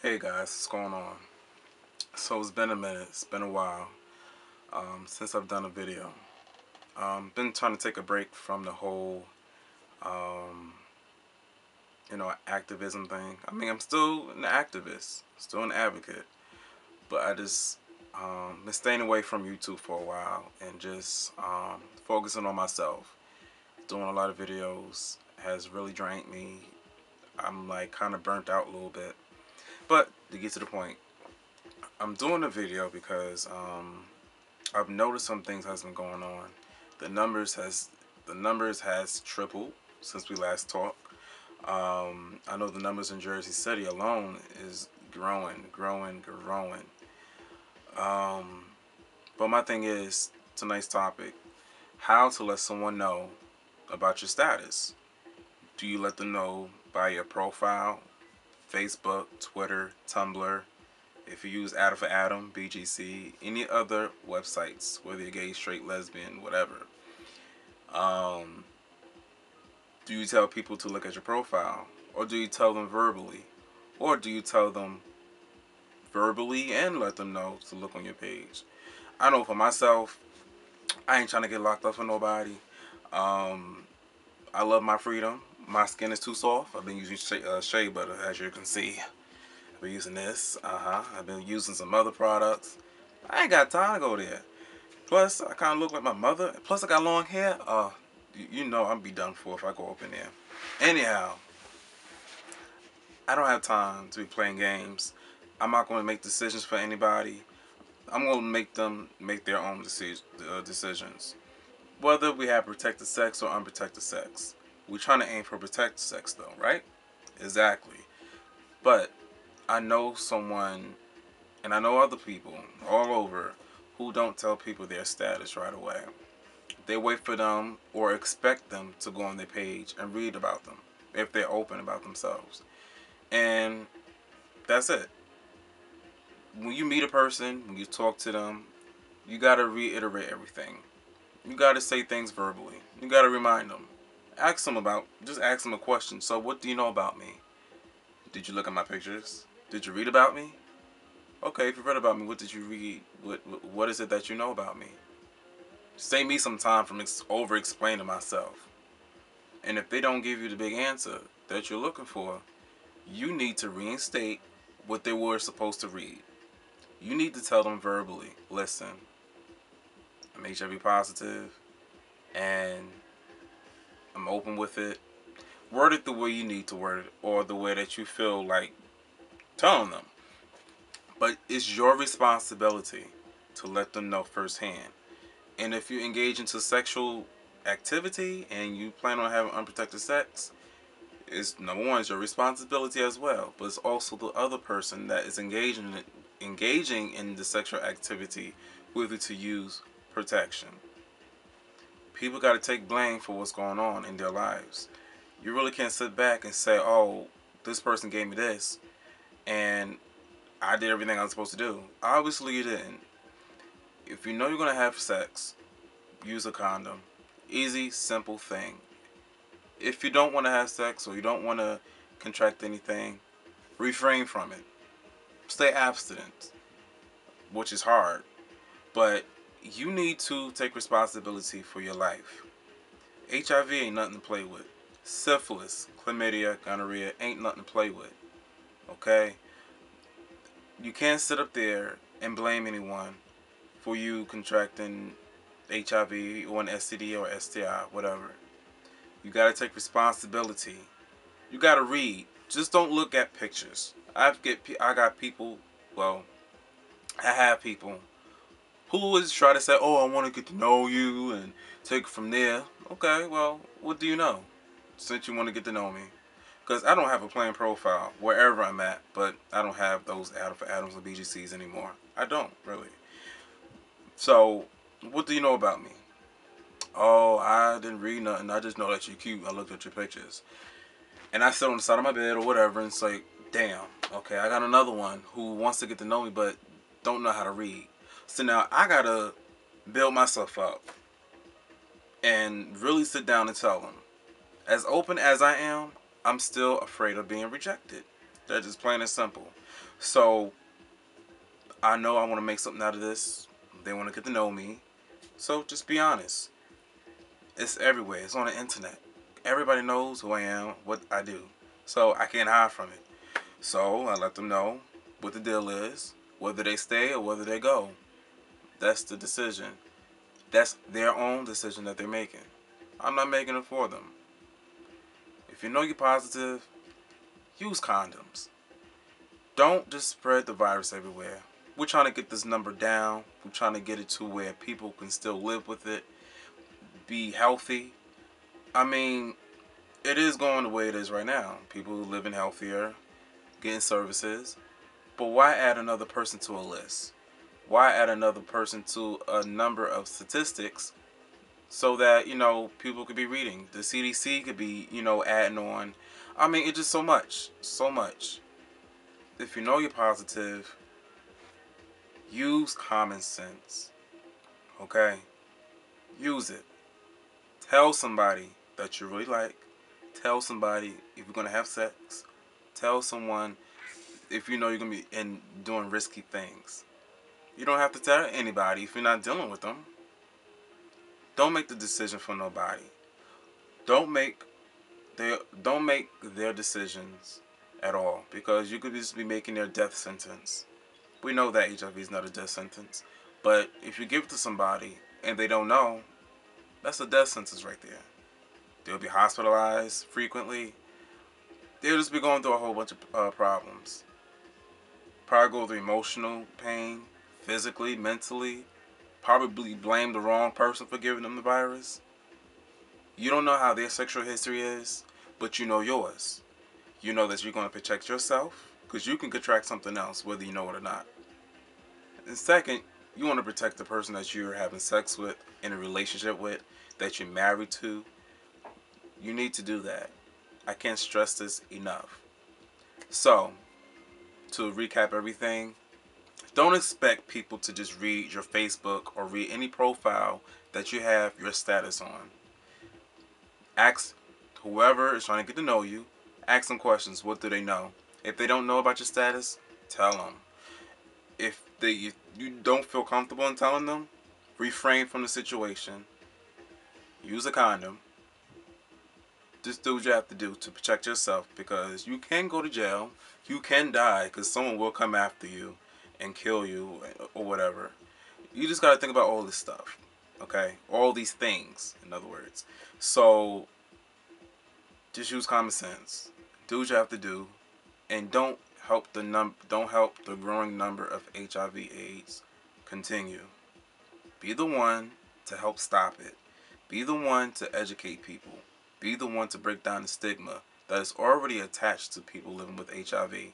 Hey guys, what's going on? So it's been a minute, it's been a while since I've done a video. Been trying to take a break from the whole, um, activism thing. I mean, I'm still an activist, still an advocate, but I just been staying away from YouTube for a while and just focusing on myself. Doing a lot of videos has really drained me. I'm like kind of burnt out a little bit. But to get to the point, I'm doing a video because I've noticed some things has been going on. The numbers has tripled since we last talked. I know the numbers in Jersey City alone is growing, growing, growing. Um, but my thing is tonight's topic: how to let someone know about your status. Do you let them know by your profile, Facebook, Twitter, Tumblr? If you use Adam for Adam, BGC, any other websites, whether you're gay, straight, lesbian, whatever, um, do you tell people to look at your profile? Or do you tell them verbally? Or do you tell them verbally and let them know to look on your page? I know for myself, I ain't trying to get locked up for nobody. Um, I love my freedom. My skin is too soft. I've been using shea butter, as you can see. I've been using this. I've been using some other products. I ain't got time to go there. Plus, I kind of look like my mother. Plus, I got long hair. You know I'm be done for if I go up in there. Anyhow, I don't have time to be playing games. I'm not going to make decisions for anybody. I'm going to make them make their own decisions. Whether we have protected sex or unprotected sex. We're trying to aim for protected sex though, right? Exactly. But I know someone, and I know other people all over who don't tell people their status right away. They wait for them or expect them to go on their page and read about them if they're open about themselves. And that's it. When you meet a person, when you talk to them, you got to reiterate everything. You got to say things verbally. You got to remind them. Just ask them a question. So, what do you know about me? Did you look at my pictures? Did you read about me? Okay, if you read about me, what did you read? What is it that you know about me? Save me some time from over explaining myself. And if they don't give you the big answer that you're looking for, you need to reinstate what they were supposed to read. You need to tell them verbally, listen, I'm HIV positive and I'm open with it. Word it the way you need to word it or the way that you feel like telling them. But it's your responsibility to let them know firsthand. And if you engage into sexual activity and you plan on having unprotected sex, it's number one, it's your responsibility as well. But it's also the other person that is engaging in the sexual activity whether to use protection. People got to take blame for what's going on in their lives. You really can't sit back and say, "Oh, this person gave me this, and I did everything I was supposed to do." Obviously, you didn't. If you know you're gonna have sex, use a condom. Easy, simple thing. If you don't want to have sex or you don't want to contract anything, refrain from it. Stay abstinent, which is hard, but you need to take responsibility for your life. HIV ain't nothing to play with. Syphilis, chlamydia, gonorrhea ain't nothing to play with. Okay? You can't sit up there and blame anyone for you contracting HIV or an STD or STI, whatever. You gotta take responsibility. You gotta read. Just don't look at pictures. I got people. Well, I have people who always try to say, "Oh, I want to get to know you and take it from there." Okay, well, what do you know? Since you want to get to know me, because I don't have a plain profile wherever I'm at, but I don't have those Adam for Adams or BGCs anymore. I don't really. So, what do you know about me? Oh, I didn't read nothing. I just know that you're cute. I looked at your pictures. And I sit on the side of my bed or whatever, and it's like, damn, okay, I got another one who wants to get to know me but don't know how to read. So now I gotta build myself up and really sit down and tell them. As open as I am, I'm still afraid of being rejected. They're just plain and simple. So I know I want to make something out of this. They want to get to know me. So just be honest. It's everywhere. It's on the internet. Everybody knows who I am, what I do. So I can't hide from it. So I let them know what the deal is, whether they stay or whether they go. That's the decision. That's their own decision that they're making. I'm not making it for them. If you know you're positive, use condoms. Don't just spread the virus everywhere. We're trying to get this number down. We're trying to get it to where people can still live with it, be healthy. I mean, it is going the way it is right now. People living healthier, getting services. But why add another person to a list? Why add another person to a number of statistics so that, people could be reading? The CDC could be, adding on. I mean, it's just so much. So much. If you know you're positive, use common sense. Okay? Use it. Tell somebody that you really like. Tell somebody if you're going to have sex. Tell someone if you know you're going to be doing risky things. You don't have to tell anybody if you're not dealing with them. Don't make the decision for nobody. Don't make their decisions at all, because you could just be making their death sentence. We know that HIV is not a death sentence, but if you give it to somebody and they don't know, that's a death sentence right there. They'll be hospitalized frequently. They'll just be going through a whole bunch of problems. Probably go through emotional pain, physically, mentally. Probably blame the wrong person for giving them the virus. You don't know how their sexual history is, but you know yours. You know that you're going to protect yourself because you can contract something else whether you know it or not. And second, you want to protect the person that you're having sex with, in a relationship with, that you're married to. You need to do that. I can't stress this enough. So, to recap everything, don't expect people to just read your Facebook or read any profile that you have your status on. Ask whoever is trying to get to know you, ask them questions. What do they know? If they don't know about your status, tell them. If you don't feel comfortable in telling them, refrain from the situation. Use a condom. Just do what you have to do to protect yourself, because you can go to jail. You can die because someone will come after you and kill you or whatever. You just got to think about all this stuff. Okay? All these things, in other words. So, just use common sense. Do what you have to do, and don't help the growing number of HIV/AIDS continue. Be the one to help stop it. Be the one to educate people. Be the one to break down the stigma that is already attached to people living with HIV.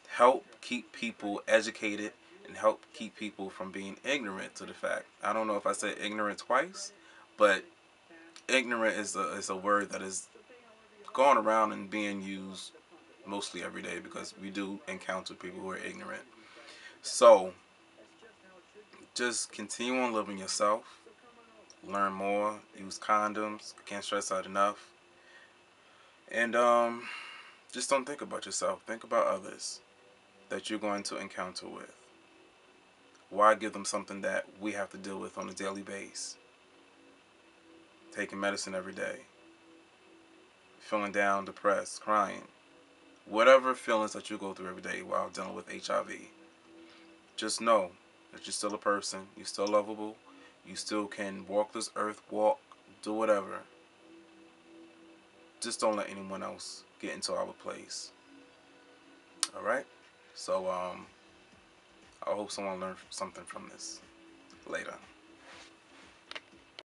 Help keep people educated and help keep people from being ignorant to the fact. I don't know if I said ignorant twice, but ignorant is a word that is going around and being used mostly every day, because we do encounter people who are ignorant. So, just continue on living yourself. Learn more. Use condoms. Can't stress that enough. And just don't think about yourself. Think about others that you're going to encounter with. Why give them something that we have to deal with on a daily basis? Taking medicine every day. Feeling down, depressed, crying. Whatever feelings that you go through every day while dealing with HIV. Just know that you're still a person. You're still lovable. You still can walk this earth, do whatever. Just don't let anyone else get into our place. Alright? So, I hope someone learned something from this. Later.